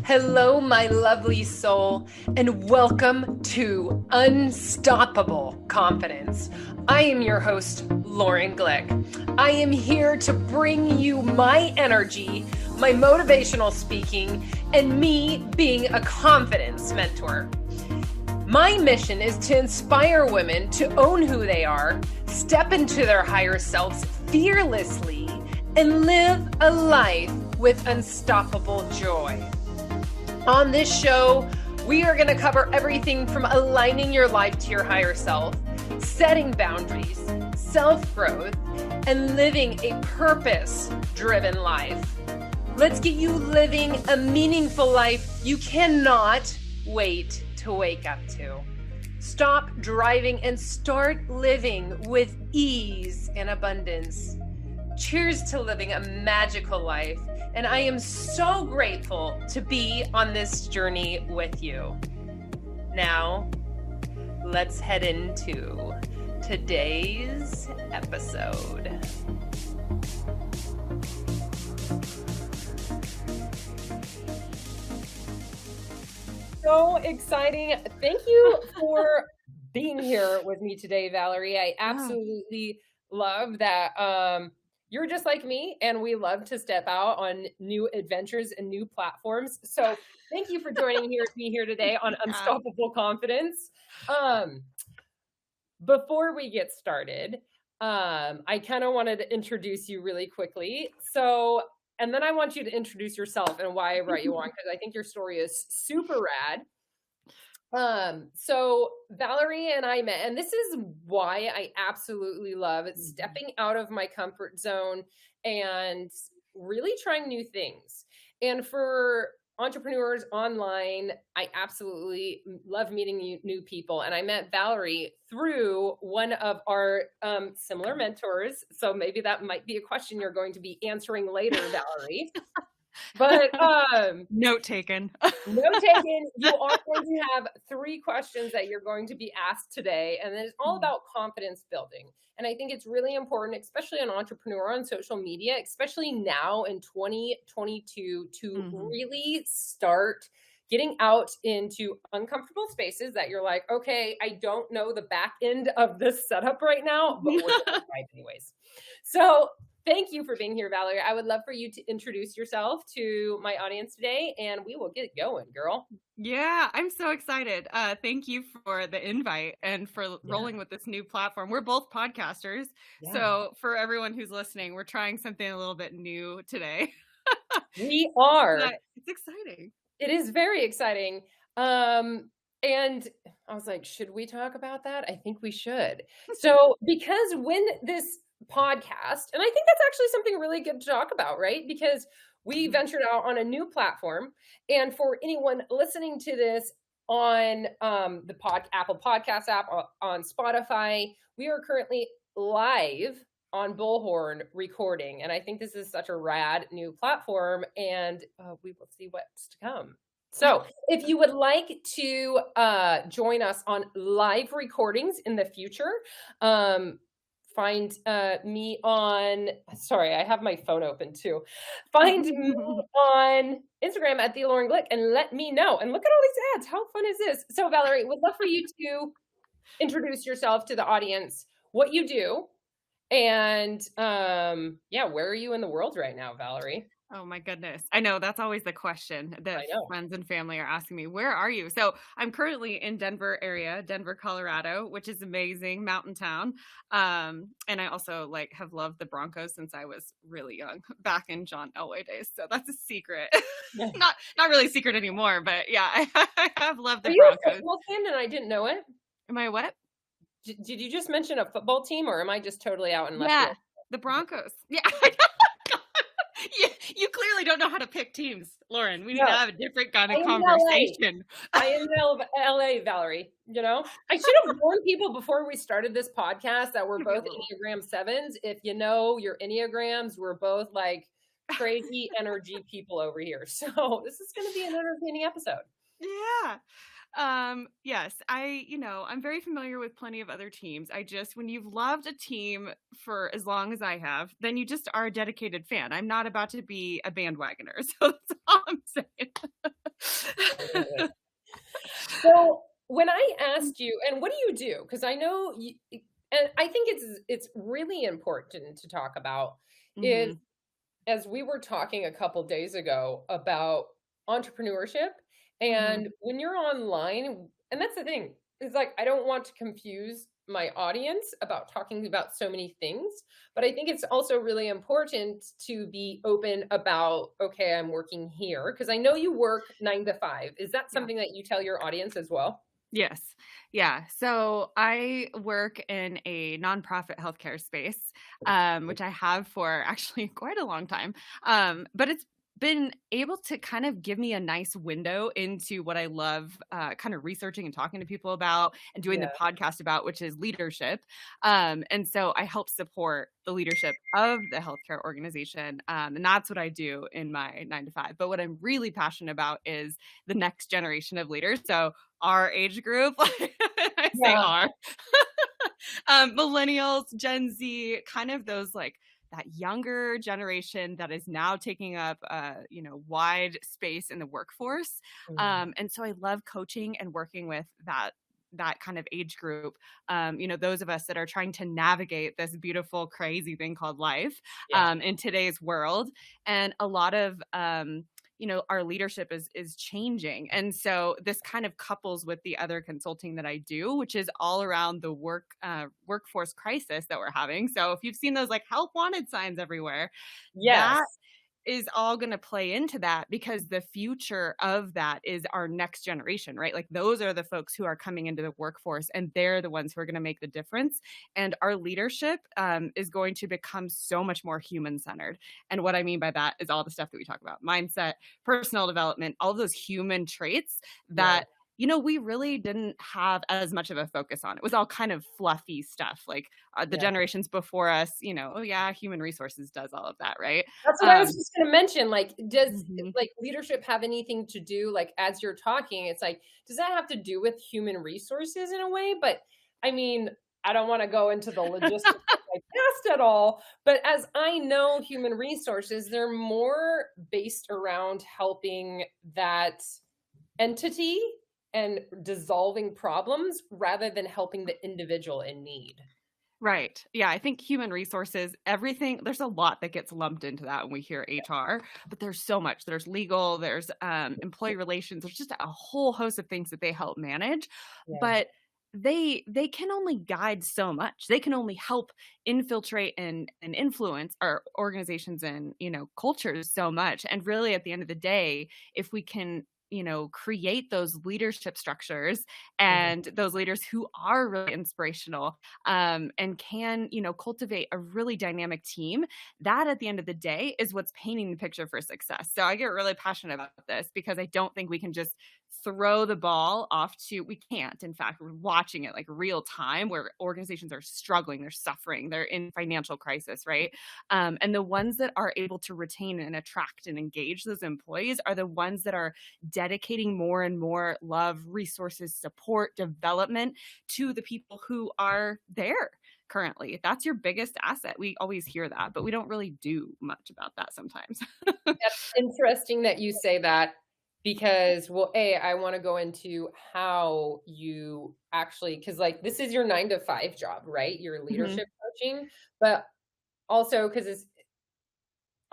Hello, my lovely soul, and welcome to Unstoppable Confidence. I am your host, Lauren Glick. I am here to bring you my energy, my motivational speaking, and me being a confidence mentor. My mission is to inspire women to own who they are, step into their higher selves fearlessly, and live a life with unstoppable joy. On this show, we are going to cover everything from aligning your life to your higher self, setting boundaries, self-growth, and living a purpose-driven life. Let's get you living a meaningful life you cannot wait to wake up to. Stop driving and start living with ease and abundance. Cheers to living a magical life. And I am so grateful to be on this journey with you. Now, let's head into today's episode. So exciting. Thank you for being here with me today, Valerie. I absolutely love that you're just like me, and we love to step out on new adventures and new platforms. So thank you for joining me here today on Unstoppable Confidence. Before we get started, I kind of wanted to introduce you really quickly. And then I want you to introduce yourself and why I brought you on, because I think your story is super rad. So Valerie and I met, and this is why I absolutely love it, stepping out of my comfort zone and really trying new things. And for entrepreneurs online, I absolutely love meeting new people. And I met Valerie through one of our similar mentors. So maybe that might be a question you're going to be answering later, Valerie. But note taken. You are going to have 3 questions that you're going to be asked today, and it's all about confidence building. And I think it's really important, especially an entrepreneur on social media, especially now in 2022, to really start getting out into uncomfortable spaces that you're like, okay, I don't know the back end of this setup right now, but we're going to try anyways. So thank you for being here, Valerie. I would love for you to introduce yourself to my audience today, and we will get going, girl. Yeah, I'm so excited. Thank you for the invite and for rolling with this new platform. We're both podcasters. Yeah. So for everyone who's listening, we're trying something a little bit new today. We are. It's exciting. It is very exciting. And I was like, should we talk about that? I think we should. So because when this podcast, and I think that's actually something really good to talk about, right? Because we ventured out on a new platform, and for anyone listening to this on the Apple Podcast app, on Spotify, we are currently live on Bullhorn recording, and I think this is such a rad new platform, and we will see what's to come. So if you would like to join us on live recordings in the future, find me on, sorry, I have my phone open too. Find me on Instagram at the Lauren Glick and let me know. And look at all these ads. How fun is this? So Valerie, would love for you to introduce yourself to the audience, what you do, and where are you in the world right now, Valerie? Oh my goodness. I know that's always the question that friends and family are asking me, where are you? So I'm currently in Denver area, Denver, Colorado, which is amazing, mountain town. And I also have loved the Broncos since I was really young, back in John Elway days. So that's a secret. not really a secret anymore, but yeah, I have loved the Broncos. Are you a football fan and I didn't know it? Am I what? Did you just mention a football team, or am I just totally out in left field? The Broncos. Yeah. You clearly don't know how to pick teams, Lauren. We need to have a different kind of conversation. I am in LA, Valerie. You know, I should have warned people before we started this podcast that we're both Enneagram 7s. If you know your Enneagrams, we're both crazy energy people over here. So this is going to be an entertaining episode. Yeah. Yes, I'm very familiar with plenty of other teams. When you've loved a team for as long as I have, then you just are a dedicated fan. I'm not about to be a bandwagoner. So that's all I'm saying. So when I asked you, and what do you do? Because I know you, and I think it's really important to talk about is Mhm. as we were talking a couple days ago about entrepreneurship, Mhm. and when you're online, and that's the thing, is like I don't want to confuse my audience about talking about so many things, but I think it's also really important to be open about, okay, I'm working here because I know you work 9 to 5. Is that Yeah. something that you tell your audience as well? Yes. Yeah. So I work in a nonprofit healthcare space, which I have for actually quite a long time. But it's been able to kind of give me a nice window into what I love, kind of researching and talking to people about and doing the Yeah. podcast about, which is leadership. And so I help support the leadership of the healthcare organization. And that's what I do in my 9 to 5. But what I'm really passionate about is the next generation of leaders. So our age group, like I say Yeah. our, millennials, Gen Z, kind of those like that younger generation that is now taking up wide space in the workforce. Mm. And so I love coaching and working with that kind of age group, those of us that are trying to navigate this beautiful crazy thing called life, Yeah. in today's world. And a lot of our leadership is changing. And so this kind of couples with the other consulting that I do, which is all around the workforce crisis that we're having. So if you've seen those like help wanted signs everywhere, that Yes. is all going to play into that, because the future of that is our next generation, right? Like those are the folks who are coming into the workforce, and they're the ones who are going to make the difference. And our leadership is going to become so much more human centered. And what I mean by that is all the stuff that we talk about: mindset, personal development, all of those human traits Yeah. that we really didn't have as much of a focus on. It was all kind of fluffy stuff. Like the Yeah. generations before us, oh yeah, human resources does all of that, right? That's what I was just gonna mention, like, does, Mhm. like, leadership have anything to do like, as you're talking, it's like, does that have to do with human resources in a way? But, I mean, I don't wanna go into the logistics of my past at all, but as I know human resources, they're more based around helping that entity and dissolving problems rather than helping the individual in need. Right. Yeah, I think human resources, everything, there's a lot that gets lumped into that when we hear HR, but there's so much. There's legal, there's employee relations, there's just a whole host of things that they help manage. Yeah. But they can only guide so much. They can only help infiltrate and influence our organizations and, cultures so much. And really at the end of the day, if we can create those leadership structures Mhm. and those leaders who are really inspirational, and can, cultivate a really dynamic team. That at the end of the day is what's painting the picture for success. So I get really passionate about this because I don't think we can just throw the ball off to, we can't. In fact, we're watching it like real time where organizations are struggling, they're suffering, they're in financial crisis, right? And the ones that are able to retain and attract and engage those employees are the ones that are dedicating more and more love, resources, support, development to the people who are there currently. That's your biggest asset. We always hear that, but we don't really do much about that sometimes. That's interesting that you say that because, well, I wanna go into how you actually, because like, this is your 9 to 5 job, right? Your Mhm. leadership coaching, but also because it's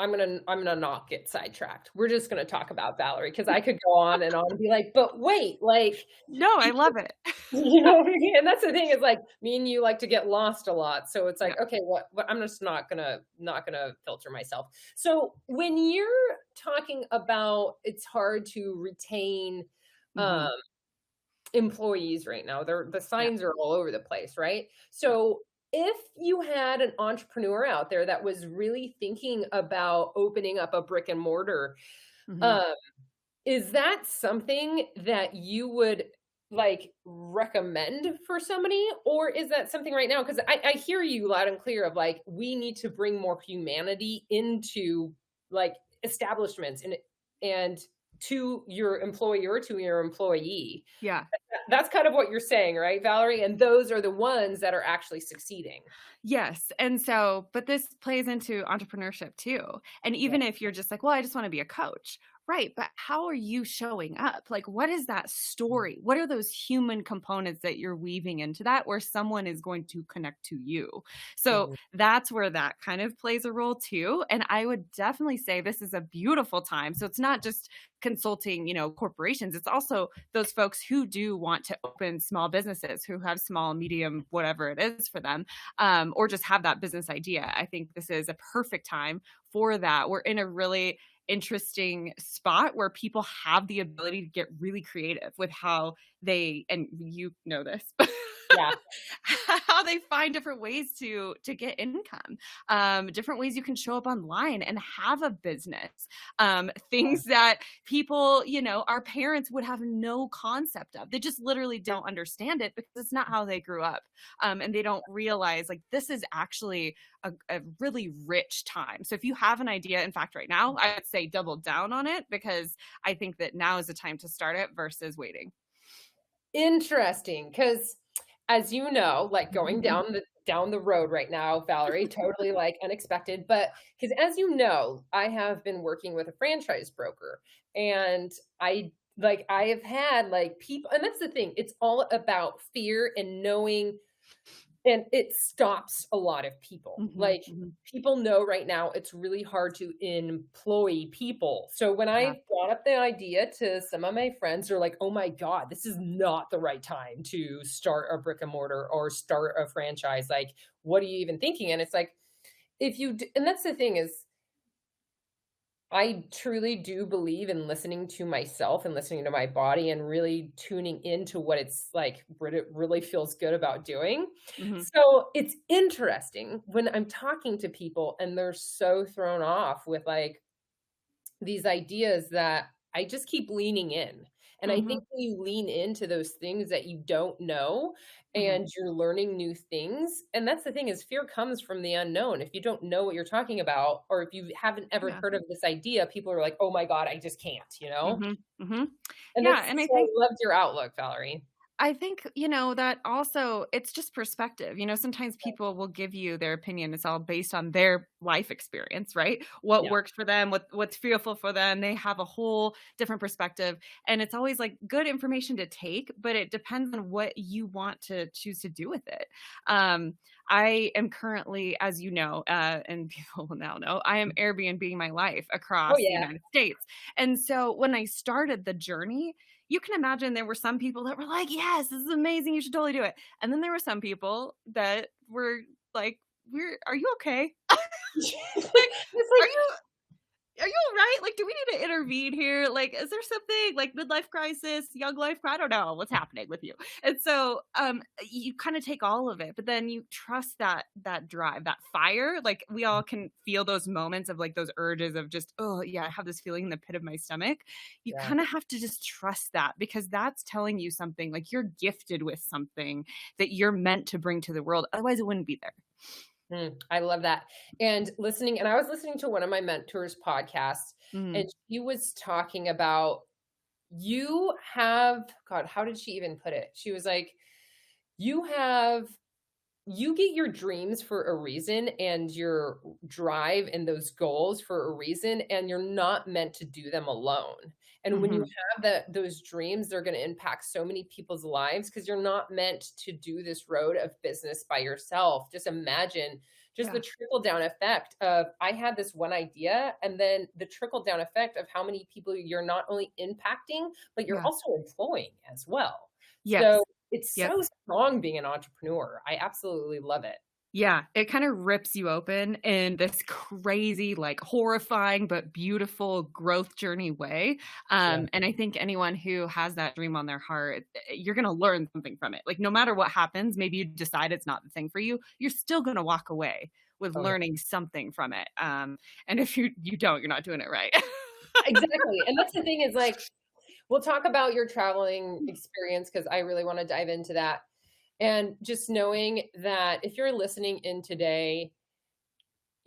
I'm gonna not get sidetracked. We're just gonna talk about Valerie because I could go on and be like, "But wait, like," No, I love it. you know what I mean? And that's the thing is, like, me and you like to get lost a lot, so it's Yeah. like, okay, what I'm just not gonna filter myself. So, when you're talking about it's hard to retain, um, Mhm. employees right now, the Yeah. signs are all over the place, right? So, if you had an entrepreneur out there that was really thinking about opening up a brick and mortar, Mhm. um is that something that you would, like, recommend for somebody? Or is that something right now? Because I hear you loud and clear of, like, we need to bring more humanity into, like, establishments and to your employer, to your employee. Yeah. That's kind of what you're saying, right, Valerie? And those are the ones that are actually succeeding. Yes. And so, but this plays into entrepreneurship too. And Yeah. even if you're just like, well, I just want to be a coach, Right. But how are you showing up? Like, what is that story? What are those human components that you're weaving into that where someone is going to connect to you? So Mhm. that's where that kind of plays a role too. And I would definitely say this is a beautiful time. So it's not just consulting, corporations. It's also those folks who do want to open small businesses, who have small, medium, whatever it is for them, or just have that business idea. I think this is a perfect time for that. We're in a really interesting spot where people have the ability to get really creative with how they, and you know this, Yeah. how they find different ways to get income, different ways you can show up online and have a business, things that people, our parents would have no concept of. They just literally don't understand it because it's not how they grew up, and they don't realize like this is actually a really rich time. So if you have an idea, in fact, right now, I would say double down on it because I think that now is the time to start it versus waiting. Interesting, because as you know, like going Mhm. down the road right now, Valerie, totally like unexpected, but because as you know, I have been working with a franchise broker, and I have had like people, and that's the thing, it's all about fear and knowing. And it stops a lot of people. Mhm, Like, mhm. people know right now it's really hard to employ people. So when Yeah. I brought up the idea to some of my friends, they're like, "Oh my god, this is not the right time to start a brick and mortar or start a franchise. Like, what are you even thinking?" And it's like, if you d and that's the thing is I truly do believe in listening to myself and listening to my body and really tuning into what it's like, what it really feels good about doing. Mhm. So it's interesting when I'm talking to people and they're so thrown off with like these ideas that I just keep leaning in. And I Mhm. think when you lean into those things that you don't know Mhm. and you're learning new things, and that's the thing is fear comes from the unknown. If you don't know what you're talking about, or if you haven't ever Yeah. heard of this idea, people are like, "Oh my God, I just can't," you know? Mhm. Mhm. And Yeah, that's and I so I think loved your outlook, Valerie. that also it's just perspective. Sometimes people will give you their opinion. It's all based on their life experience, right? What Yeah. works for them, what's fearful for them. They have a whole different perspective. And it's always like good information to take, but it depends on what you want to choose to do with it. Um, I am currently, as you know, and people will now know, I am Airbnb my life Oh, across the yeah. United States. And so when I started the journey, you can imagine there were some people that were like, "Yes, this is amazing. You should totally do it." And then there were some people that were like, Are you okay? Like, It's are like you all right? Like, do we need to intervene here? Like, is there something like midlife crisis, young life? I don't know what's happening with you." And so, you kind of take all of it, but then you trust that drive, that fire. Like, we all can feel those moments of like those urges of just, oh yeah, I have this feeling in the pit of my stomach. You yeah. kind of have to just trust that because that's telling you something. Like you're gifted with something that you're meant to bring to the world. Otherwise, it wouldn't be there. I love that. And I was listening to one of my mentors' podcasts, and Mm, she was talking about you have God, how did she even put it? She was like, "You have you get your dreams for a reason and your drive and those goals for a reason, and you're not meant to do them alone. And when you mhm. have those dreams, they're going to impact so many people's lives because you're not meant to do this road of business by yourself. Just imagine just the Yeah, trickle down effect of I had this one idea, and then the trickle down effect of how many people you're not only impacting, but you're yeah. also employing as well. So Yes. it's Yep. so strong being an entrepreneur. I absolutely love it. Yeah, it kinda rips you open in this crazy, like, horrifying but beautiful growth journey way, Yeah. and I think anyone who has that dream on their heart, you're gonna learn something from it. Like, no matter what happens, maybe you decide it's not the thing for you, you're still gonna walk away with Oh, yeah. learning something from it, and if you don't, you're not doing it right. Exactly, and that's the thing is, like, we'll talk about your traveling experience because I really wanna dive into that, and just knowing that if you're listening in today,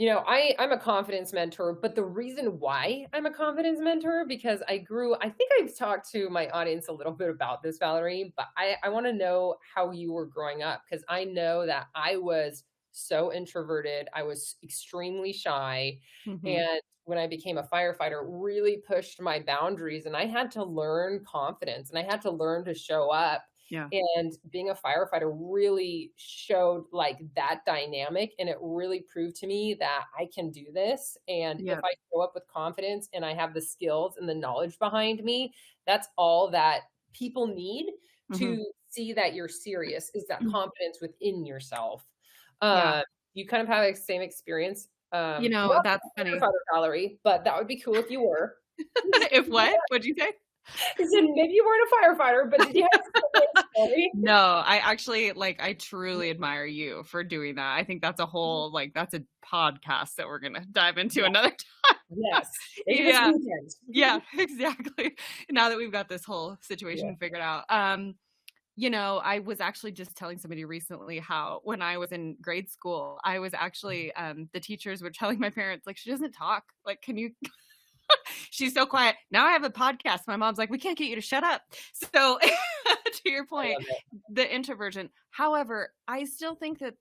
I'm a confidence mentor, but the reason why I'm a confidence mentor because I think I've talked to my audience a little bit about this, Valerie, but I wanna know how you were growing up because I know that I was so introverted. I was extremely shy. Mhm. And when I became a firefighter, really pushed my boundaries, and I had to learn confidence, and I had to learn to show up. Yeah. And being a firefighter really showed like that dynamic, and it really proved to me that I can do this. And if Yeah. I show up with confidence and I have the skills and the knowledge behind me, that's all that people need Mhm. to see that you're serious, is that confidence within yourself. Yeah. You kind of have the same experience. Not That's funny. firefighter Valerie, but that would be cool if you were. If what? What'd you say? I said maybe you weren't a firefighter, but did you have a story? No, I actually I truly admire you for doing that. I think that's a whole that's a podcast that we're gonna dive into Yeah. another time. Yes. Maybe this Yeah. weekend. Yeah, exactly. Now that we've got this whole Yeah. situation figured out. I was actually just telling somebody recently how when I was in grade school, I was actually the teachers were telling my parents, like, she doesn't talk. Like, can you she's so quiet. Now I have a podcast. My mom's like, we can't get you to shut up. So to your I point, love it. the introversion. However, I still think that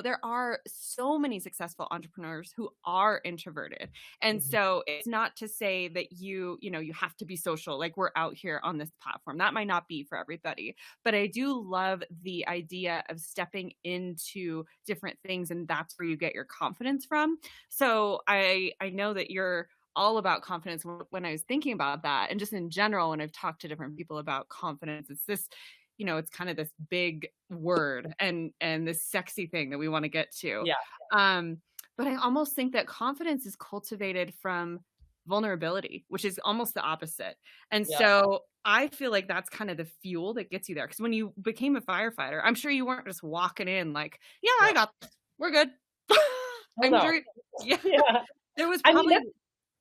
there are so many successful entrepreneurs who are introverted. And Mhm. so it's not to say that you have to be social, like we're out here on this platform. That might not be for everybody. But I do love the idea of stepping into different things, and that's where you get your confidence from. So I know that you're all about confidence. When I was thinking about that, and just in general, when I've talked to different people about confidence, it's this, it's kind of this big word and this sexy thing that we want to get to. Yeah. Um, but I almost think that confidence is cultivated from vulnerability, which is almost the opposite. And Yeah. so I feel like that's kind of the fuel that gets you there. Because when you became a firefighter, I'm sure you weren't just walking in like, yeah, I No. got this. We're good. Well, I'm no. sure. Yeah. Yeah. There was I mean, probably.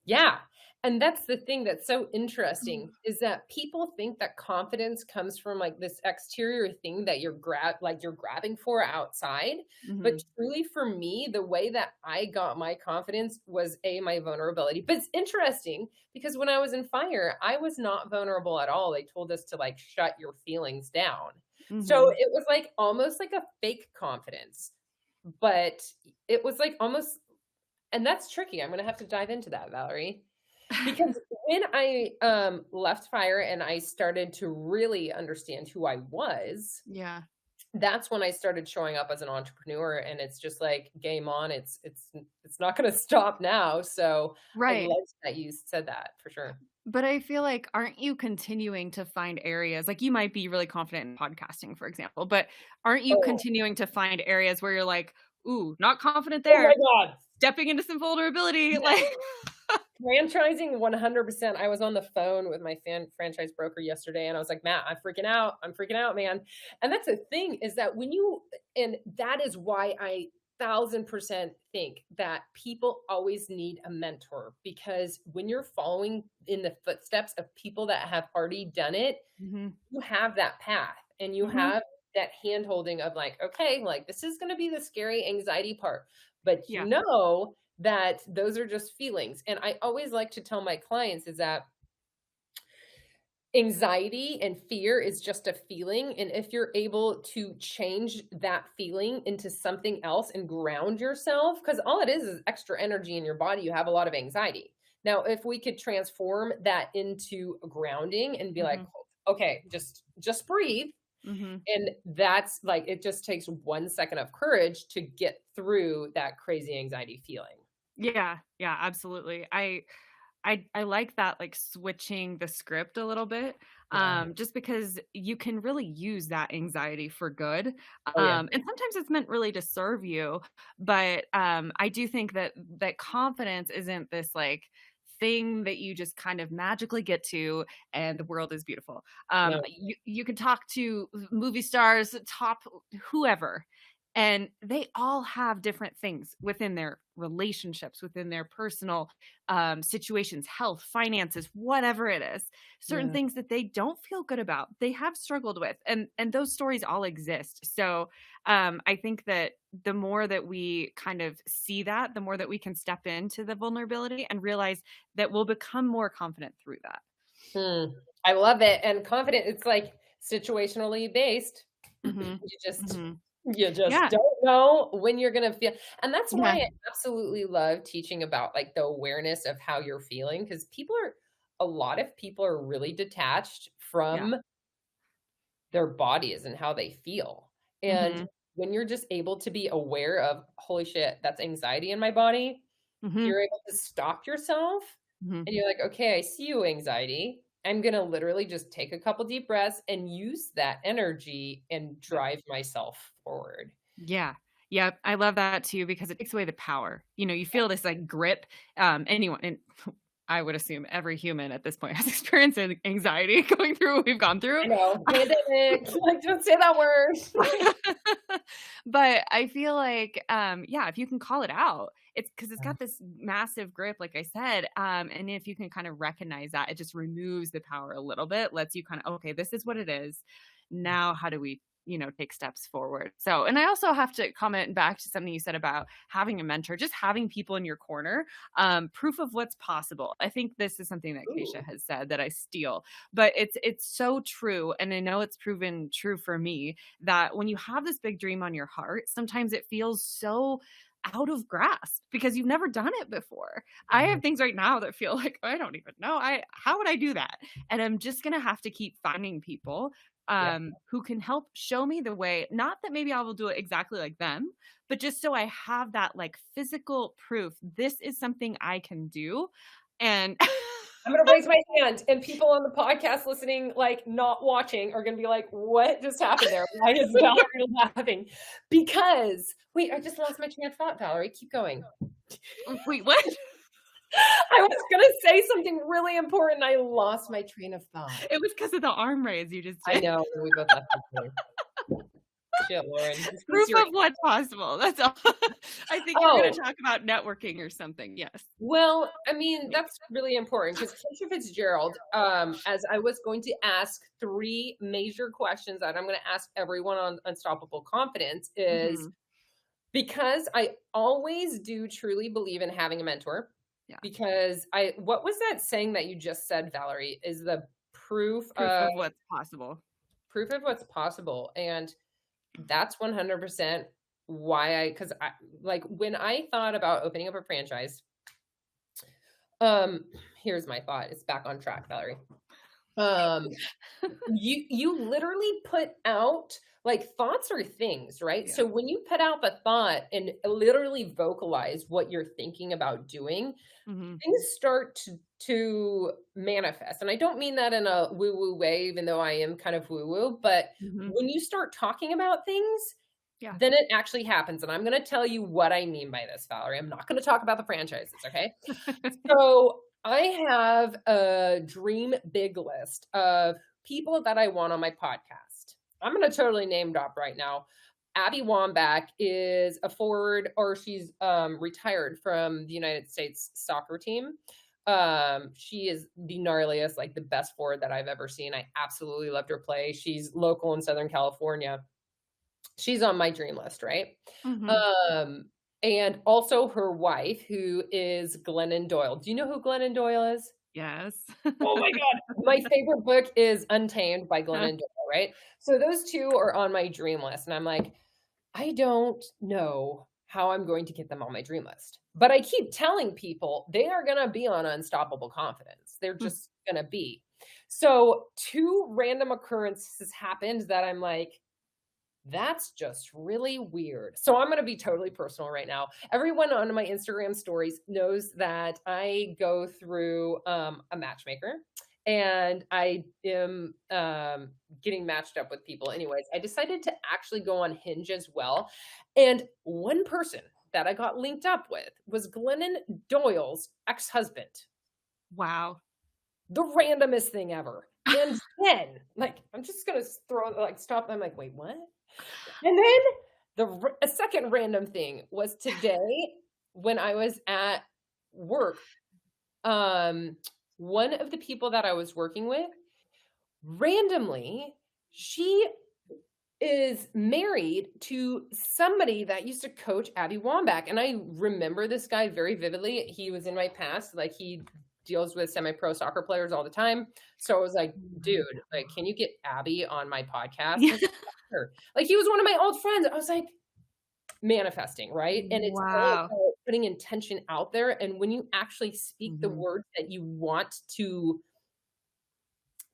yeah. And that's the thing that's so interesting, is that people think that confidence comes from like this exterior thing that you're grabbing for outside. But Mhm. truly for me, the way that I got my confidence was my vulnerability. But it's interesting because when I was in fire, I was not vulnerable at all. They told us to like shut your feelings down. So Mhm. it was like almost like a fake confidence. But it was like almost, and that's tricky. I'm going to have to dive into that, Valerie. Because when I left fire and I started to really understand who I was, Yeah. that's when I started showing up as an entrepreneur, and it's just like game on. It's not going to stop now. So I Right. love that you said that for sure. But I feel like, aren't you continuing to find areas like you might be really confident in podcasting, for example, but aren't you Oh, continuing to find areas where you're like, ooh, not confident oh my there, God. stepping into some vulnerability? Yes. Like, Franchising 100%. I was on the phone with my franchise broker yesterday, and I was like, Matt, I'm freaking out. I'm freaking out, man. And that's the thing, is that and that is why I 1000% think that people always need a mentor, because when you're following in the footsteps of people that have already done it, mhm, you have that path, and you mhm, have that hand holding of like, okay, like this is going to be the scary anxiety part, but yeah, that those are just feelings. And I always like to tell my clients is that anxiety and fear is just a feeling. And if you're able to change that feeling into something else and ground yourself, because all it is extra energy in your body, you have a lot of anxiety. Now, if we could transform that into grounding and be like, mhm, okay, just breathe. mhm. And that's like, it just takes 1 second of courage to get through that crazy anxiety feeling. Yeah, yeah, absolutely. I like that, like, switching the script a little bit, Yeah. just because you can really use that anxiety for good, Oh, yeah. and sometimes it's meant really to serve you, but, I do think that confidence isn't this, like, thing that you just kind of magically get to and the world is beautiful. No. You can talk to movie stars, top whoever, and they all have different things within their relationships, within their personal situations, health, finances, whatever it is, certain Yeah. things that they don't feel good about, they have struggled with, and those stories all exist. So I think that the more that we kind of see that, the more that we can step into the vulnerability and realize that we'll become more confident through that. I love it. And confident, it's like situationally based. Hmm. You just Hmm. You just Yeah. don't know when you're gonna feel, and that's why Yeah. I absolutely love teaching about, like, the awareness of how you're feeling, because a lot of people are really detached Yeah. from their bodies and how they feel, and Mhm. when you're just able to be aware of, "Holy shit, that's anxiety in my body," Mhm. you're able to stop yourself, Mhm. and you're like, "Okay, I see you, anxiety. I'm gonna literally just take a couple deep breaths and use that energy and Yep. drive myself forward." Yeah. Yep. I love that too because it takes away the power. You feel this like grip. Anyone, and I would assume every human at this point has experienced anxiety going through what we've gone through. I know, pandemic, like, don't say that word. But I feel like, yeah, if you can call it out, it's because it's got this massive grip, like I said. And if you can kind of recognize that, it just removes the power a little bit, lets you kind of, okay, this is what it is. Now, how do we, take steps forward? So, and I also have to comment back to something you said about having a mentor, just having people in your corner, proof of what's possible. I think this is something that Keisha Ooh. has said that I steal, but it's so true. And I know it's proven true for me that when you have this big dream on your heart, sometimes it feels so out of grasp because you've never done it before. I Mhm. have things right now that feel like I don't even know. How would I do that? And I'm just gonna have to keep finding people Yeah. who can help show me the way. Not that maybe I will do it exactly like them, but just so I have that like physical proof. This is something I can do. And I'm gonna raise my hand, and people on the podcast listening, like, not watching, are gonna be like, "What just happened there? Why is Valerie laughing?" Because wait, I just lost my train of thought, Valerie, keep going. wait, what? I was gonna say something really important, I lost my train of thought. It was because of the arm raise you just I did. know, we both left each other. Shit, Lauren, this is Proof your. of what's possible, that's all. I think you're gonna Oh, talk about networking or something, yes. well, I mean, that's really important because Keisha Fitzgerald, as I was going to ask 3 major questions that I'm gonna ask everyone on Unstoppable Confidence is, Mhm. because I always do truly believe in having a mentor, Yeah. because what was that saying that you just said, Valerie? Is the Proof of what's possible. proof of what's possible, and that's 100% why because I like, when I thought about opening up a franchise, um, here's my thought, it's back on track, Valerie. Um, you literally put out, like, thoughts or things, right? Yeah. So when you put out the thought and literally vocalize what you're thinking about doing, Mhm. things start to manifest. And I don't mean that in a woo-woo way, even though I am kind of woo-woo, but Mhm. when you start talking about things, Yeah. then it actually happens. And I'm gonna tell you what I mean by this, Valerie. I'm not gonna talk about the franchises, okay? So I have a dream big list of people that I want on my podcast. I'm going to totally name drop right now. Abby Wambach is a forward, or she's retired from the United States soccer team. She is the gnarliest, like the best forward that I've ever seen. I absolutely loved her play. She's local in Southern California. She's on my dream list, right? Mhm. Um, and also her wife, who is Glennon Doyle. Do you know who Glennon Doyle is? Yes. Oh my god. My favorite book is Untamed by Glennon Doyle, right? So those 2 are on my dream list, and I'm like, I don't know how I'm going to get them on my dream list. But I keep telling people they are gonna be on Unstoppable Confidence. They're just gonna be. So 2 random occurrences happened that I'm like, that's just really weird. So I'm going to be totally personal right now. Everyone on my Instagram stories knows that I go through a matchmaker, and I am getting matched up with people. Anyways, I decided to actually go on Hinge as well. And one person that I got linked up with was Glennon Doyle's ex-husband. Wow. The randomest thing ever. And then, like, I'm just going to stop. I'm like, wait, what? And then a second random thing was today when I was at work, one of the people that I was working with, randomly, she is married to somebody that used to coach Abby Wambach. And I remember this guy very vividly. He was in my past, like he deals with semi-pro soccer players all the time. So I was like, dude, like, can you get Abby on my podcast? Yeah. Like, he was one of my old friends. I was like, manifesting, right? And it's all Wow. about putting intention out there. And when you actually speak the words that you want to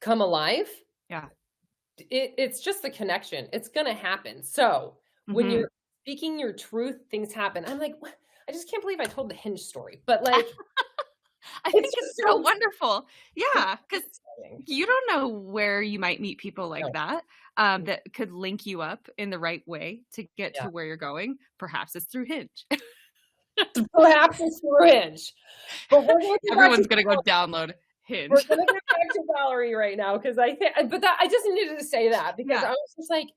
come alive, Yeah. it's just the connection. It's going to happen. So when you're speaking your truth, things happen. I'm like, what? I just can't believe I told the Hinge story, but like, I think it's so wonderful. Yeah. Because you don't know where you might meet people like that, that could link you up in the right way to get to where you're going. Perhaps it's through Hinge. Perhaps it's through Hinge. But everyone's going to go download Hinge. We're going to get back to Valerie right now, because I just needed to say that, because I was just like,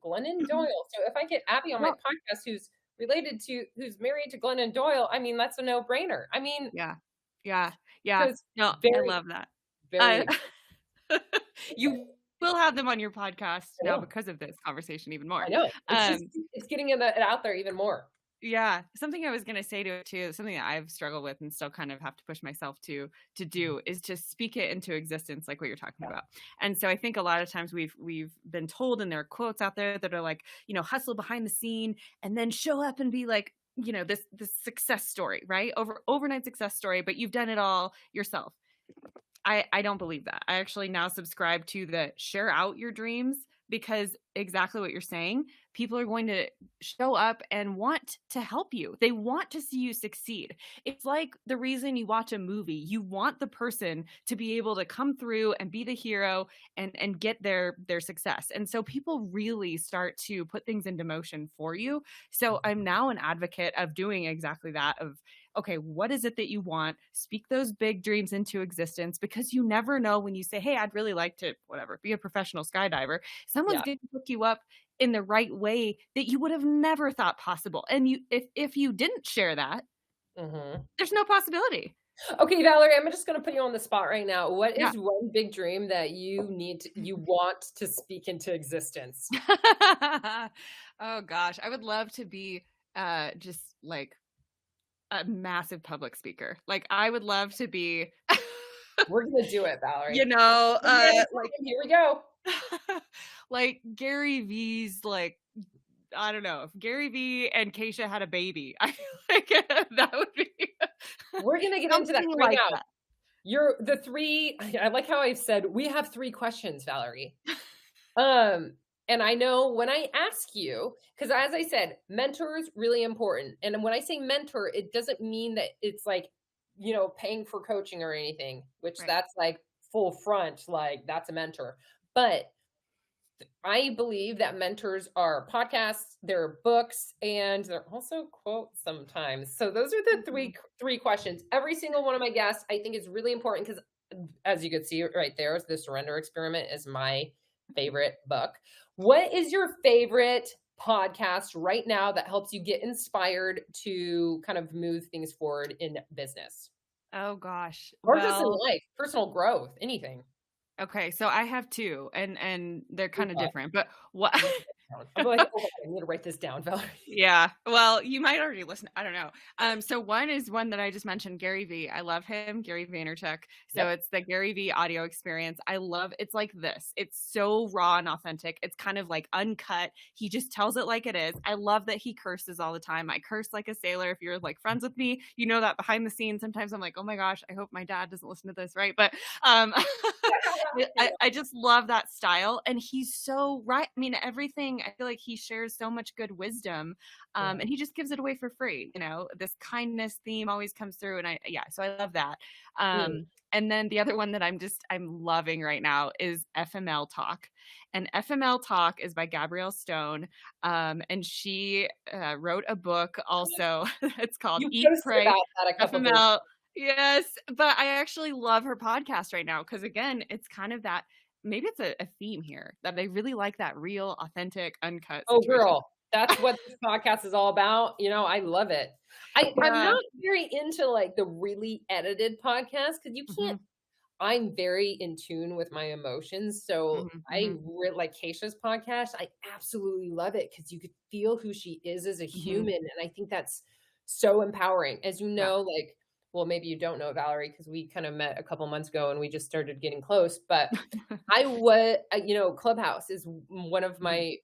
Glennon Doyle. So if I get Abby on my podcast, who's married to Glennon Doyle, I mean, that's a no-brainer. I mean, yeah. No, I love that. You will have them on your podcast now because of this conversation even more. I know. It's getting it out there even more. Yeah. Something I was going to say to it too, something that I've struggled with and still kind of have to push myself to do, is just speak it into existence, like what you're talking about. And so I think a lot of times we've been told, and there are quotes out there that are like, hustle behind the scene and then show up and be like, this success story, right? Overnight success story, but you've done it all yourself. I don't believe that. I actually now subscribe to the share out your dreams, because exactly what you're saying, people are going to show up and want to help you. They want to see you succeed. It's like the reason you watch a movie. You want the person to be able to come through and be the hero and get their success. And so people really start to put things into motion for you. So I'm now an advocate of doing exactly that, of, okay, what is it that you want? Speak those big dreams into existence, because you never know when you say, hey, I'd really like to, be a professional skydiver. Someone's going to hook you up in the right way that you would have never thought possible. And if you didn't share that, there's no possibility. Okay, Valerie, I'm just going to put you on the spot right now. What is one big dream that you want to speak into existence? Oh gosh, I would love to be just like a massive public speaker. Like, I would love to be. We're gonna do it, Valerie. Like, here we go. Like Gary V's, like, I don't know, if Gary V and Keisha had a baby, I feel like that would be. We're gonna get into that right now. You're the three. I like how I've said we have 3 questions, Valerie. And I know when I ask you, because as I said, mentor is really important. And when I say mentor, it doesn't mean that it's like, paying for coaching or anything, which that's like full front, like that's a mentor. But I believe that mentors are podcasts, they're books, and they're also quotes sometimes. So those are the three questions. Every single one of my guests, I think, is really important, because as you could see right there, The Surrender Experiment is my favorite book. What is your favorite podcast right now that helps you get inspired to kind of move things forward in business? Oh gosh. Or just in life, personal growth, anything. Okay, so I have 2, and they're kind of different, but what? I'm like, I need to write this down, Valerie. Yeah, well, you might already listen. I don't know. So one is one that I just mentioned, Gary V. I love him, Gary Vaynerchuk. So it's the Gary V audio experience. I love, it's like this. It's so raw and authentic. It's kind of like uncut. He just tells it like it is. I love that he curses all the time. I curse like a sailor. If you're like friends with me, you know that behind the scenes, sometimes I'm like, oh my gosh, I hope my dad doesn't listen to this, right? But I just love that style. And he's so right. I mean, everything, I feel like he shares so much good wisdom, and he just gives it away for free. This kindness theme always comes through. And so I love that. And then the other one that I'm loving right now is FML Talk. And FML Talk is by Gabrielle Stone. And she wrote a book also. It's called Eat, Pray, FML. Yes, but I actually love her podcast right now, because again, it's kind of that, maybe it's a theme here, that they really like that real, authentic, uncut situation. Oh, girl, that's what this podcast is all about. I love it. I'm not very into like the really edited podcast, because you can't. I'm very in tune with my emotions, so I really like Keisha's podcast. I absolutely love it, because you could feel who she is as a human, and I think that's so empowering. As you know, like well, maybe you don't know Valerie because we kind of met a couple months ago and we just started getting close. But Clubhouse is one of my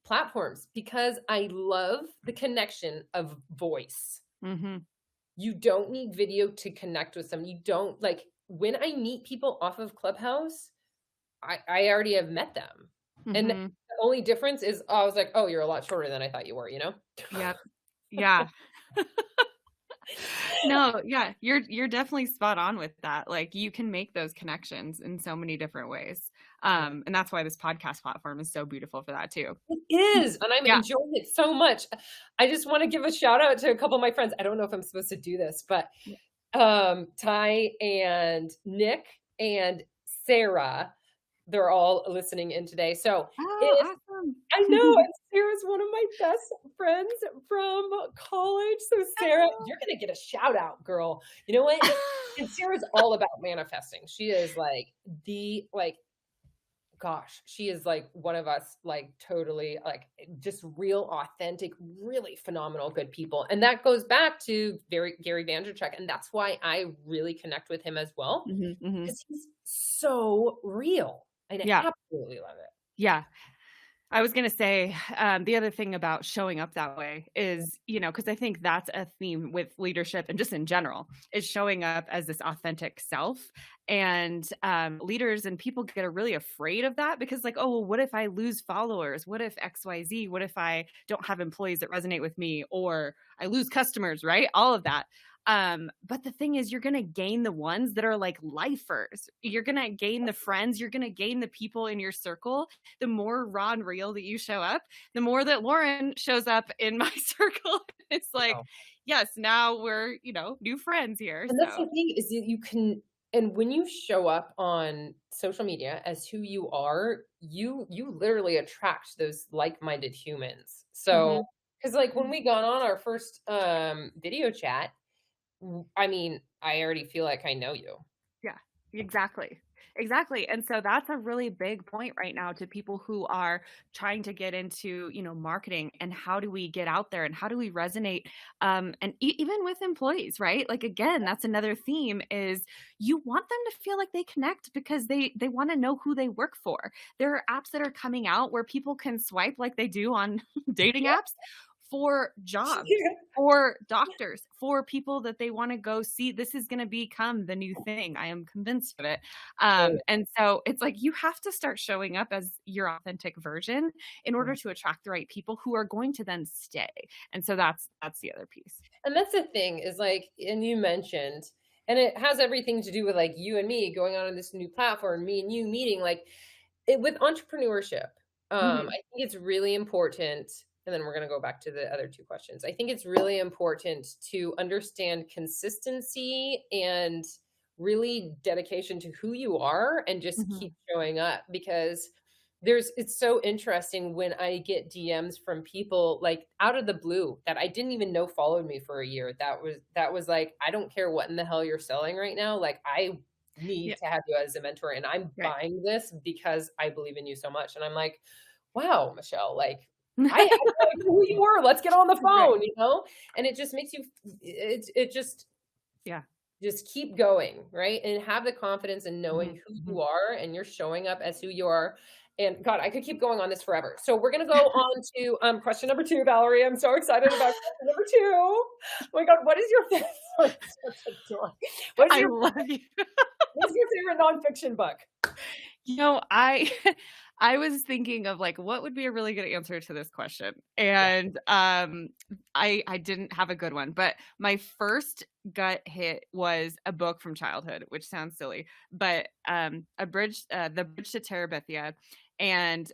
platforms because I love the connection of voice. Mm-hmm. You don't need video to connect with them. You don't when I meet people off of Clubhouse, I already have met them. Mm-hmm. And the only difference is I was like, oh, you're a lot shorter than I thought you were, Yep. Yeah. No, yeah, you're definitely spot on with that. Like you can make those connections in so many different ways. And that's why this podcast platform is so beautiful for that too. It is, and I'm enjoying it so much. I just want to give a shout out to a couple of my friends. I don't know if I'm supposed to do this, but Ty and Nick and Sarah, they're all listening in today. So awesome. I know, and Sarah's one of my best friends from college. So Sarah, you're going to get a shout out, girl. You know what? And Sarah's all about manifesting. She is she is one of us, totally just real authentic, really phenomenal, good people. And that goes back to Gary Vaynerchuk. And that's why I really connect with him as well. Because he's so real. And I absolutely love it. Yeah. I was going to say the other thing about showing up that way is, because I think that's a theme with leadership and just in general is showing up as this authentic self. And leaders and people get really afraid of that because what if I lose followers? What if XYZ? What if I don't have employees that resonate with me or I lose customers, right? All of that. But the thing is, you're going to gain the ones that are lifers. You're going to gain the friends. You're going to gain the people in your circle. The more raw and real that you show up, the more that Lauren shows up in my circle. It's yes, now we're, new friends here. And that's the thing is you can, and when you show up on social media as who you are, you literally attract those like-minded humans. So, because when we got on our first video chat, I mean, I already feel like I know you. Yeah, exactly. And so that's a really big point right now to people who are trying to get into, marketing and how do we get out there and how do we resonate? And even with employees, right? Again, that's another theme is you want them to feel like they connect because they want to know who they work for. There are apps that are coming out where people can swipe like they do on dating apps for jobs, for doctors, for people that they want to go see. This is going to become the new thing. I am convinced of it. And so it's you have to start showing up as your authentic version in order to attract the right people who are going to then stay. And so that's the other piece. And that's the thing is and you mentioned, and it has everything to do with you and me going on this new platform, me and you meeting with entrepreneurship. I think it's really important. And then we're going to go back to the other two questions. I think it's really important to understand consistency and really dedication to who you are and just keep showing up because it's so interesting when I get DMs from people out of the blue that I didn't even know followed me for a year. That was I don't care what in the hell you're selling right now. I need to have you as a mentor and I'm buying this because I believe in you so much. And I'm like, wow, Michelle, I know who you were. Let's get on the phone, and it just makes you, just keep going, right? And have the confidence in knowing who you are and you're showing up as who you are. And God, I could keep going on this forever. So we're going to go on to question number 2, Valerie. I'm so excited about question number 2. Oh my God, what is your favorite? I love you. What's your favorite nonfiction book? I was thinking of what would be a really good answer to this question. And I didn't have a good one, but my first gut hit was a book from childhood, which sounds silly, but The Bridge to Terabithia. And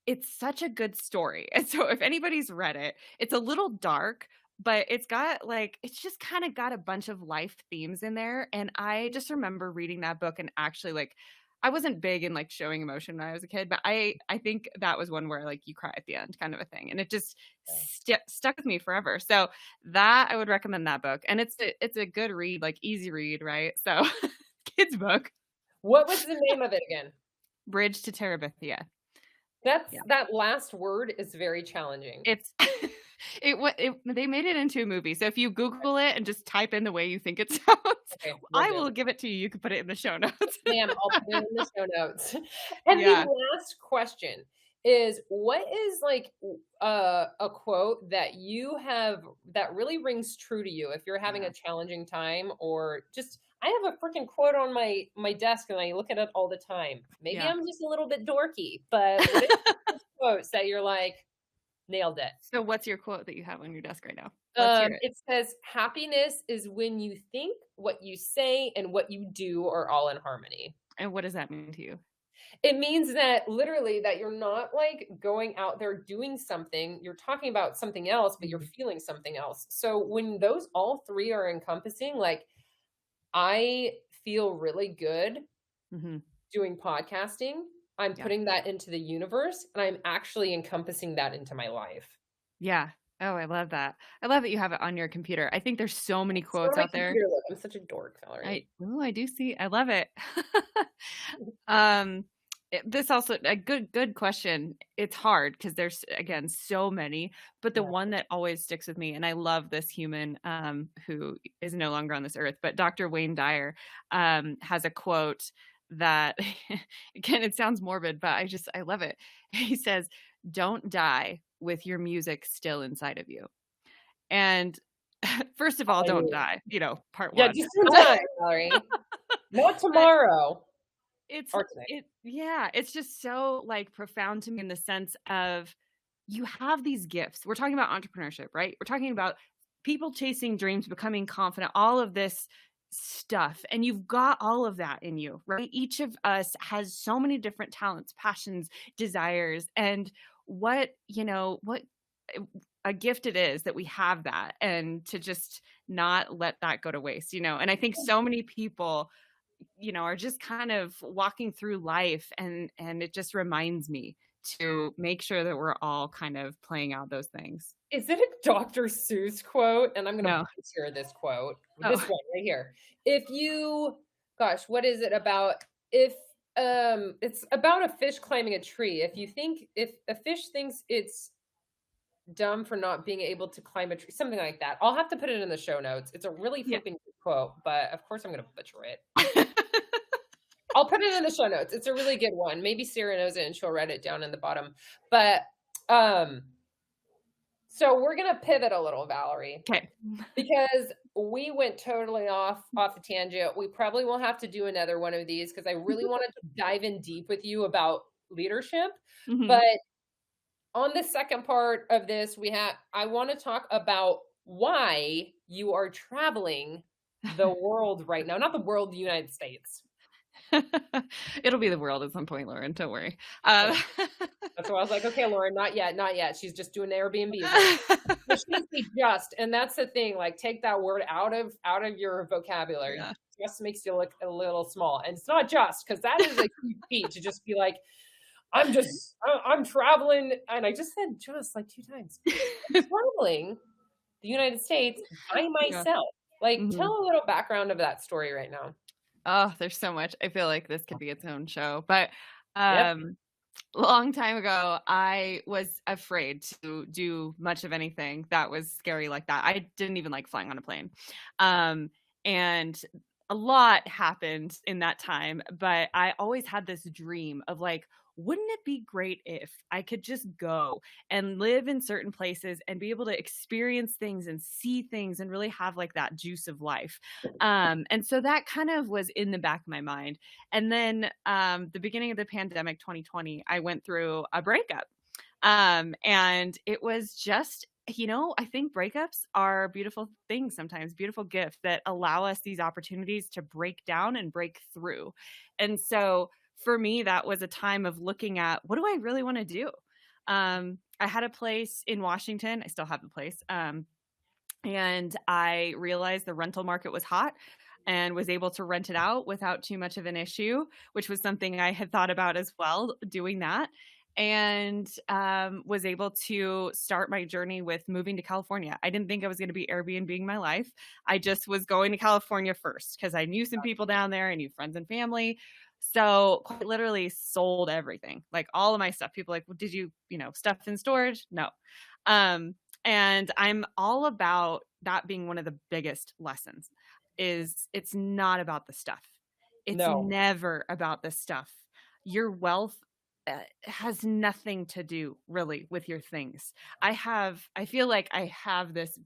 it's such a good story. And so if anybody's read it, it's a little dark, but it's got it's just kind of got a bunch of life themes in there. And I just remember reading that book and actually I wasn't big in showing emotion when I was a kid, but I think that was one where you cry at the end kind of a thing. And it just stuck with me forever. So that I would recommend that book. And it's a good read, easy read, right? So kids book. What was the name of it again? Bridge to Terabithia. That last word is very challenging. They made it into a movie. So if you Google it and just type in the way you think it sounds, Okay, will I do. will give it to you. You can put it in the show notes. Ma'am, I'll put it in the show notes. And Yeah. the last question is, what is like a quote that you have that really rings true to you if you're having Yeah. a challenging time, or just I have a freaking quote on my desk and I look at it all the time. Maybe Yeah. I'm just a little bit dorky, but what is those quotes that you're like, nailed it? So what's your quote that you have on your desk right now? Let's hear it. It says, happiness is when you think, what you say, and what you do are all in harmony. And what does that mean to you? It means that literally that you're not like going out there doing something, you're talking about something else, but you're Mhm. feeling something else. So when those all three are encompassing, like I feel really good Mhm. doing podcasting. I'm Yeah. putting that into the universe and I'm actually encompassing that into my life. Yeah. Oh, I love that. I love that you have it on your computer. I think there's so many It's on quotes my out there. computer. Look, I'm such a dork, Valerie. I do see. I love it. Um, this also a good question. It's hard because there's again so many, but the Yeah. one that always sticks with me, and I love this human who is no longer on this earth, but Dr. Wayne Dyer has a quote that again it sounds morbid, but I love it. He says, "Don't die with your music still inside of you." And first of all, don't Hallelujah. die, part Yeah, one. just in time, Valerie. Not But tomorrow it's or today. yeah, it's just so, like, profound to me in the sense of you have these gifts. We're talking about entrepreneurship, right? We're talking about people chasing dreams, becoming confident, all of this stuff, and you've got all of that in you, right? Each of us has so many different talents, passions, desires, and what a gift it is that we have that, and to just not let that go to waste, and I think so many people are just kind of walking through life, and it just reminds me to make sure that we're all kind of playing out those things. Is it a Dr. Seuss quote? And I'm gonna No. butcher this quote. This Oh. one right here. If you gosh, what is it about? If it's about a fish climbing a tree. If a fish thinks it's dumb for not being able to climb a tree, something like that. I'll have to put it in the show notes. It's a really Yeah. flipping good quote, but of course I'm gonna butcher it. I'll put it in the show notes. It's a really good one. Maybe Sarah knows it and she'll write it down in the bottom. But um so we're gonna pivot a little, Valerie, Okay. because we went totally off the tangent. We probably will have to do another one of these because I really wanted to dive in deep with you about leadership. Mhm. But on the second part of this, I want to talk about why you are traveling the world right now. Not the world, the United States. It'll be the world at some point, Lauren, don't worry. Okay. That's why I was like, okay, Lauren, not yet, not yet. She's just doing Airbnbs. But she needs to be just, and that's the thing. Like, take that word out of your vocabulary. Yeah. Just makes you look a little small, and it's not just because that is a huge feat to just be like, I'm traveling, and I just said just like 2 times. I'm traveling the United States by Yeah. myself. Like, Mhm. tell a little background of that story right now. Oh, there's so much. I feel like this could be its own show, but, Yep. long time ago, I was afraid to do much of anything that was scary like that. I didn't even like flying on a plane. And a lot happened in that time, but I always had this dream of like, wouldn't it be great if I could just go and live in certain places and be able to experience things and see things and really have like that juice of life? And so that kind of was in the back of my mind. And then the beginning of the pandemic, 2020, I went through a breakup. And it was just, I think breakups are beautiful things sometimes, beautiful gifts that allow us these opportunities to break down and break through. And so for me, that was a time of looking at what do I really want to do? I had a place in Washington. I still have the place. And I realized the rental market was hot and was able to rent it out without too much of an issue, which was something I had thought about as well, doing that. And was able to start my journey with moving to California. I didn't think I was going to be Airbnb-ing my life. I just was going to California first because I knew some people down there. I knew friends and family. So quite literally sold everything, like all of my stuff. People are like, well, did you, stuff in storage? No. And And I'm all about that being one of the biggest lessons is it's not about the stuff. It's No. never about the stuff. Your wealth has nothing to do really with your things. I feel like I have this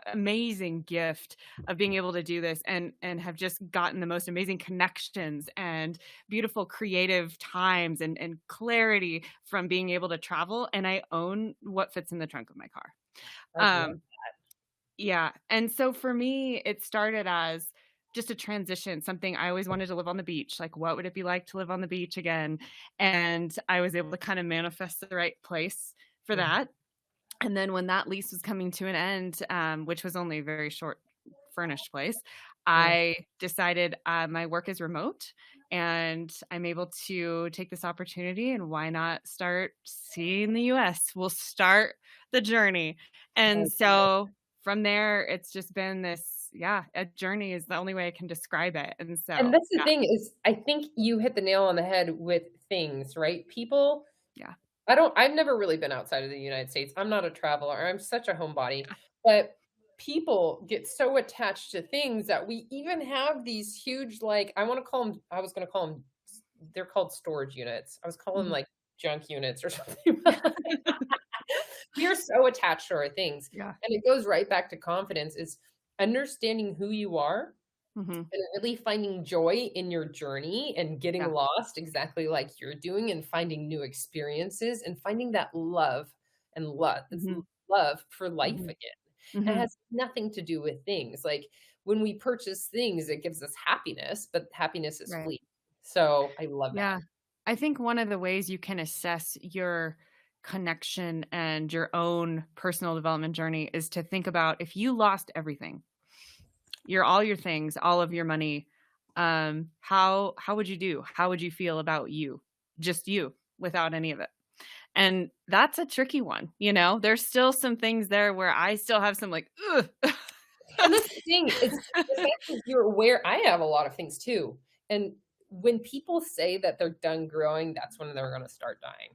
amazing gift of being able to do this and have just gotten the most amazing connections and beautiful creative times and clarity from being able to travel, and I own what fits in the trunk of my car. I love Um, yeah. And so for me, it started as just a transition, something I always wanted to live on the beach. Like, what would it be like to live on the beach again? And I was able to kind of manifest the right place for Mhm. that. And then when that lease was coming to an end, which was only a very short furnished place, Mm. I decided my work is remote and I'm able to take this opportunity, and why not start seeing the US? We'll start the journey. And so from there, it's just been this, yeah, a journey is the only way I can describe it. And And so, that's the yeah, thing is, I think you hit the nail on the head with things, right? People yeah. I've never really been outside of the United States. I'm not a traveler. I'm such a homebody. But people get so attached to things that we even have these huge, like, I was gonna call them, they're called storage units. I was calling them Mhm. like junk units or something. We are so attached to our things. Yeah. And it goes right back to confidence is understanding who you are Hmm. and really finding joy in your journey and getting Yeah. lost exactly like you're doing and finding new experiences and finding that love and love. It's Hmm. love for life Hmm. again. And it Hmm. has nothing to do with things. Like when we purchase things, it gives us happiness, but happiness is Right. fleeting. So I love that. Yeah. I think one of the ways you can assess your connection and your own personal development journey is to think about if you lost everything, all your things, all of your money, how would you do? How would you feel about you? Just you without any of it. And that's a tricky one, you know? There's still some things there where I still have some like, ugh. And that's the thing is the fact that you're aware I have a lot of things too. And when people say that they're done growing, that's when they're gonna start dying.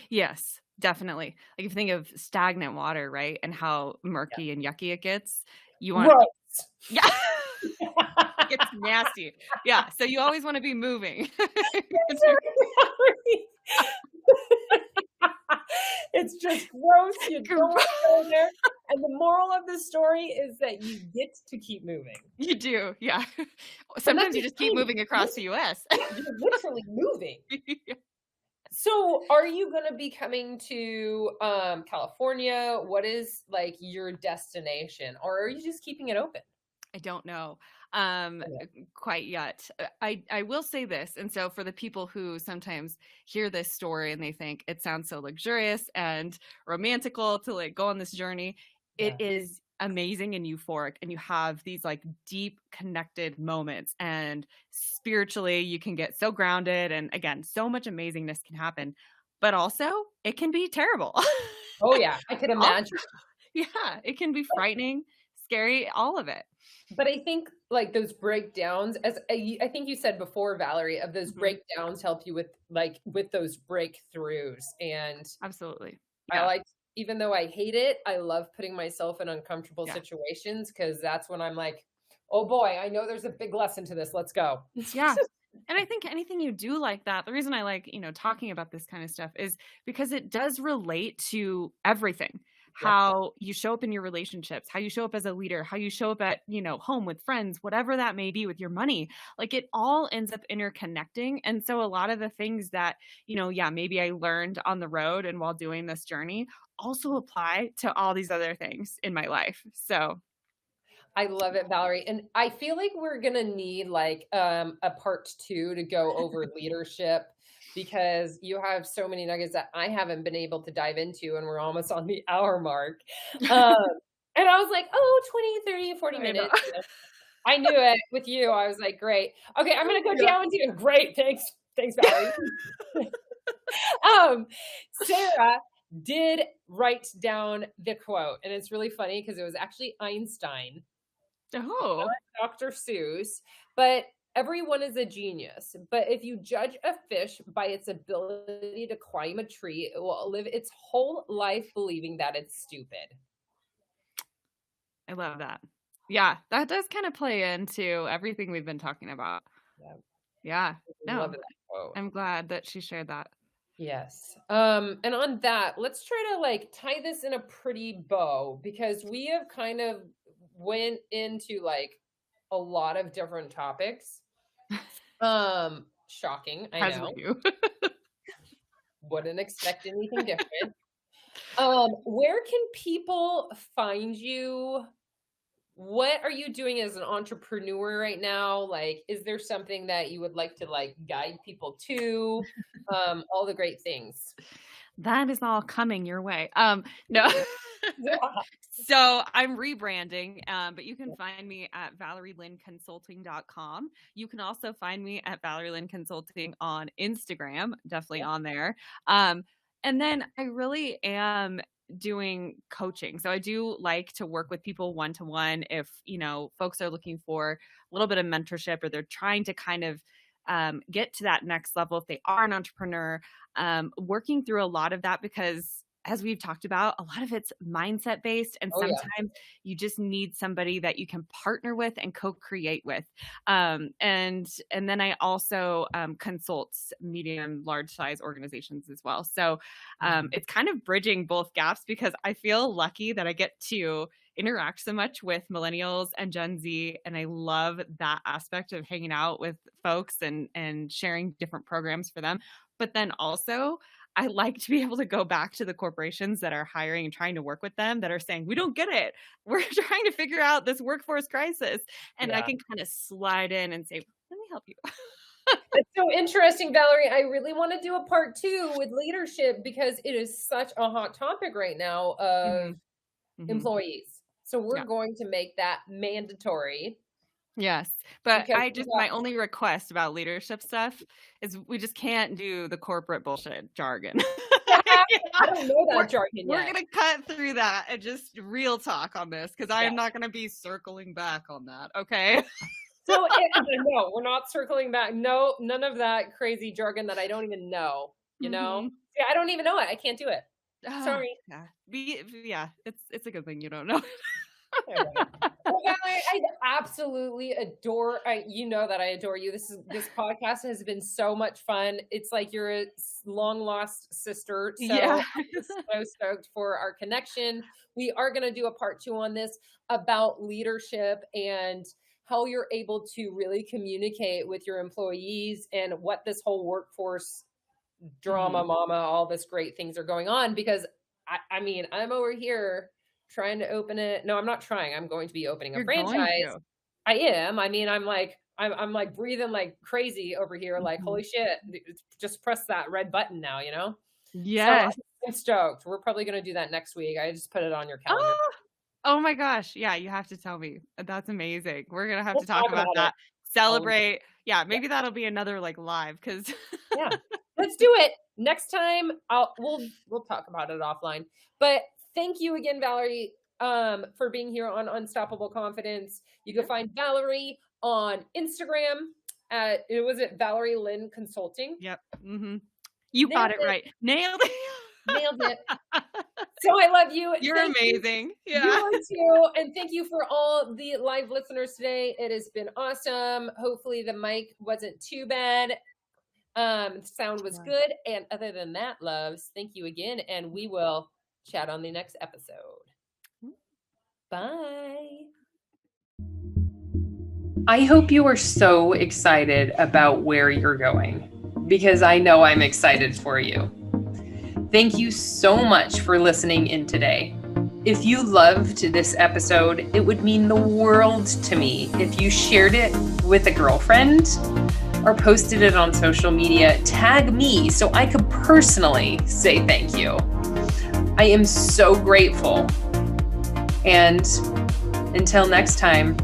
Yes, definitely. Like, if you think of stagnant water, right, and how Yeah. murky and yucky it gets, you want Gross. yeah, it gets nasty. Yeah, so you always wanna be moving. It's just gross, you don't wanna go there, and the moral of the story is that you get to keep moving. You do, yeah. And that's Sometimes you the just keep thing, moving across the US. you're literally moving. So, are you gonna be coming to, California? What is, like, your destination? Or are you just keeping it open? I don't know, Okay. quite yet. I will say this, and so for the people who sometimes hear this story and they think it sounds so luxurious and romantical to, like, go on this journey, it Yeah. is amazing and euphoric, and you have these, like, deep connected moments, and spiritually, you can get so grounded, and again, so much amazingness can happen, but also, it can be terrible. Oh, yeah, I could Also imagine. yeah, it can be frightening, scary, all of it. But I think, like, those breakdowns as I think you said before, Valerie, of those Mhm. breakdowns help you with, like, with those breakthroughs, and Absolutely. I Yeah. like even though I hate it, I love putting myself in uncomfortable Yeah. situations because that's when I'm like, "Oh boy, I know there's a big lesson to this, let's go." Yeah. And I think anything you do like that, the reason I like, talking about this kind of stuff is because it does relate to everything. Yep. How you show up in your relationships, how you show up as a leader, how you show up at, home with friends, whatever that may be with your money. Like it all ends up interconnecting. And so a lot of the things that, yeah, maybe I learned on the road and while doing this journey also apply to all these other things in my life. So, I love it, Valerie, and I feel like we're gonna need, like, a part 2 to go over leadership because you have so many nuggets that I haven't been able to dive into, and we're almost on the hour mark. Um, and I was like, "Oh, 20, 30, 40 I know. minutes." I knew it with you, I was like, "Great. Okay, I'm gonna go Yeah. down to you." "Great, thanks. Thanks, Valerie." Sarah did write down the quote, and it's really funny because it was actually Einstein, Oh, Dr. Seuss, but everyone is a genius. But if you judge a fish by its ability to climb a tree, it will live its whole life believing that it's stupid. I love that. Yeah, that does kind of play into everything we've been talking about. Yeah. Yeah. I love No, that quote. I'm glad that she shared that. Yes. And on that, let's try to like tie this in a pretty bow because we have kind of went into like a lot of different topics. Shocking, I As know. we do. Wouldn't expect anything different. Where can people find you? What are you doing as an entrepreneur right now? Like, is there something that you would like to like guide people to? All the great things. That is all coming your way. No. So I'm rebranding, but you can find me at ValerieLynnConsulting.com. You can also find me at Valerie Lynn Consulting on Instagram, definitely on there. And then I really am doing coaching. So I do like to work with people one-to-one if, folks are looking for a little bit of mentorship or they're trying to kind of get to that next level if they are an entrepreneur, working through a lot of that because as we've talked about, a lot of it's mindset based. And sometimes you just need somebody that you can partner with and co-create with. And then I also consult medium, large size organizations as well. So it's kind of bridging both gaps because I feel lucky that I get to interact so much with millennials and Gen Z. And I love that aspect of hanging out with folks and sharing different programs for them. But then also, I like to be able to go back to the corporations that are hiring and trying to work with them that are saying, we don't get it. We're trying to figure out this workforce crisis. And I can kind of slide in and say, let me help you. It's so interesting, Valerie. I really want to do a part 2 with leadership because it is such a hot topic right now of employees. So we're going to make that mandatory. Yes. But my only request about leadership stuff is we just can't do the corporate bullshit jargon. I don't know that jargon yet. We're going to cut through that and just real talk on this because I am not going to be circling back on that. Okay. So no, we're not circling back. No, none of that crazy jargon that I don't even know, Yeah, I don't even know it. I can't do it. Sorry. Yeah. It's a good thing you don't know. Well, Valerie, I absolutely adore. You know that I adore you. This podcast has been so much fun. It's like you're a long lost sister. So I'm so stoked for our connection. We are going to do a part 2 on this about leadership and how you're able to really communicate with your employees and what this whole workforce drama, mama, all this great things are going on. Because I mean, I'm over here trying to open it. No, I'm not trying. I'm going to be opening a franchise. I am. I mean, I'm like breathing like crazy over here. Like, holy shit, just press that red button now, Yes. So I'm stoked. We're probably going to do that next week. I just put it on your calendar. Oh my gosh. Yeah. You have to tell me. That's amazing. We're going to have to talk about that. Celebrate. Yeah. Maybe that'll be another like live because let's do it next time. We'll talk about it offline, but thank you again, Valerie, for being here on Unstoppable Confidence. You can find Valerie on Instagram at, was it Valerie Lynn Consulting? Yep. You got it right. Nailed it. Nailed it. So I love you. You're amazing. Yeah. You are too. And thank you for all the live listeners today. It has been awesome. Hopefully the mic wasn't too bad. Sound was good. And other than that, loves, thank you again. And we will chat on the next episode. Bye. I hope you are so excited about where you're going because I know I'm excited for you. Thank you so much for listening in today. If you loved this episode, it would mean the world to me if you shared it with a girlfriend or posted it on social media. Tag me so I could personally say thank you. I am so grateful. And until next time,